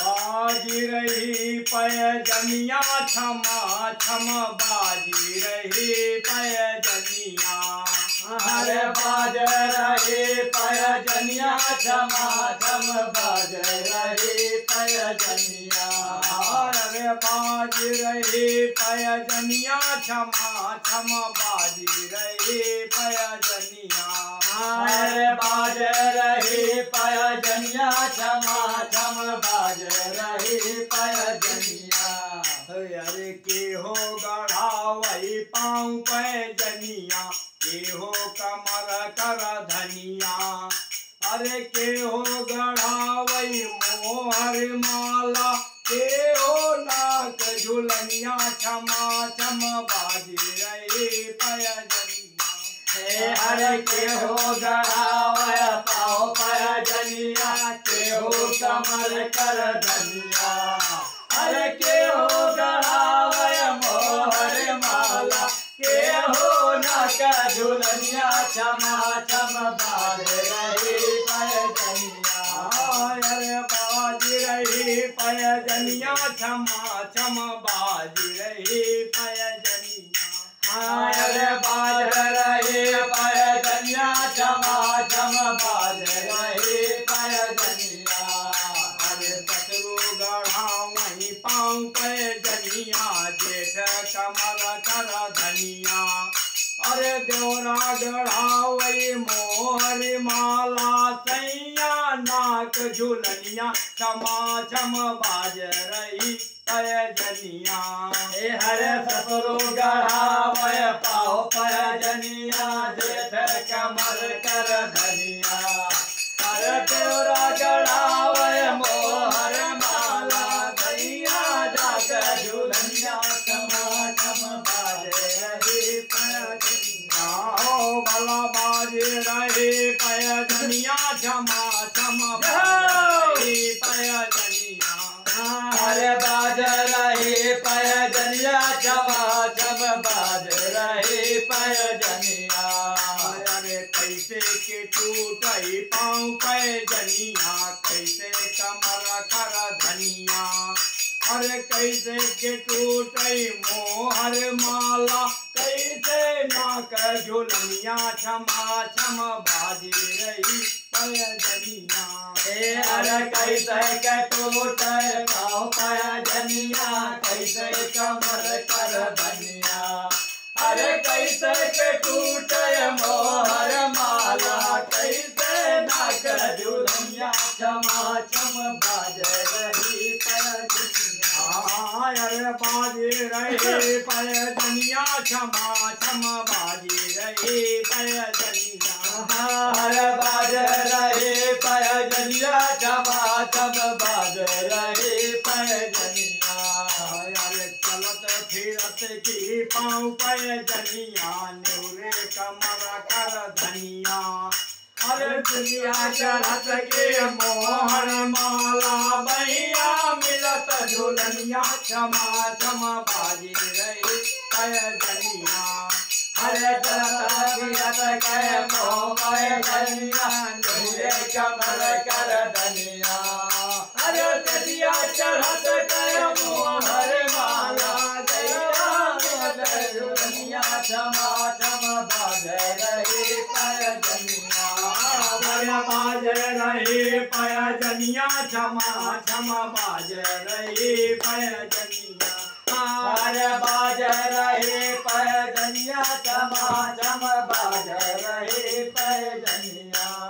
बाजी रही पैजनिया छमा छम बाजी रही पैजनिया। अरे बाज रही पैजनिया छमा छम बाज रही पैजनिया। अरे बाजी रही पैजनिया छमा छम बाजी रही पैजनिया। अरे बाज रही पैजनिया छमा छम बाज रही पैजनिया। अरे के हो गढ़ावई पाँव पैजनिया के हो कमर कर धनिया। अरे के हो गढ़ावई मोहर माला के हो नाक झुलनिया छमा छम बाजी रही पैजनिया। अरे के हो गढ़ावय पाँव पैजनिया के हो कमर कर धनिया। अरे के हो गढ़ावय मोहर माला के हो नाक झुलनिया छमा छम बाज रही पैजनिया। अरे बाजी रही पैजनिया छमा छम बाजी रही पैजनिया। अरे बाज रही पैजनिया छमा छम बाज रही पैजनिया। अरे ससुरु गढ़ावई पाँव पैजनिया जेठ कमर कर धनिया। अरे देवरा गढ़ावई मोहर माला सैया नाक झुलनिया छमा छम बाज रही पैजनिया। हरे ससुरु गढ़ावय पाँव पैजनिया जेठ कमर कर धनिया। अरे देवरा गढ़ावय मोहर माला दैया जाक झुलनिया छमा छम बाज रही पैजनिया। भला बाजी रही पैजनिया छमा छम बाज रही पैजनिया। अरे बाज रही पैजनिया छमा छम बाज रही पैजनिया। अरे कैसे के टूटई पाँव पैजनिया कैसे कमर कर धनिया। अरे कैसे के टूटई मोहर माला कैसे नाक झुलनिया छमा छम बाजी रही पैजनिया। अरे कैसे के टूटे पाँव पैजनिया कैसे कमर कर धनिया। अरे कैसे के टूटे मोहर माला कैसे नाक झुलनिया छमा छम बाज रही पैजनिया। अरे बाजी रही पैजनिया छमा छम बाजी रही पैजनिया। अरे बाज रही पैजनिया छमा छम बाज रही पैजनिया। अरे चलत फिरत की पाँव पैजनिया नेवरे कमर कर धनिया। अरे दुनिया चढ़त के मोहर माला भैया मिलत झुलनिया छमा छम बाजी रही पैजनिया। अरे चलत फिरत के मोह पैजनिया नेवरे कमर कर धनिया। अरे दुनिया चढ़त के मोहर माला दैया मिलत झुलनिया छमा छम बाज रही पैजनिया। अरे बाज रही पैजनिया छमा छम बाज रही पैजनिया। अरे बाज रही पैजनिया छमा छम बाज रही पैजनिया।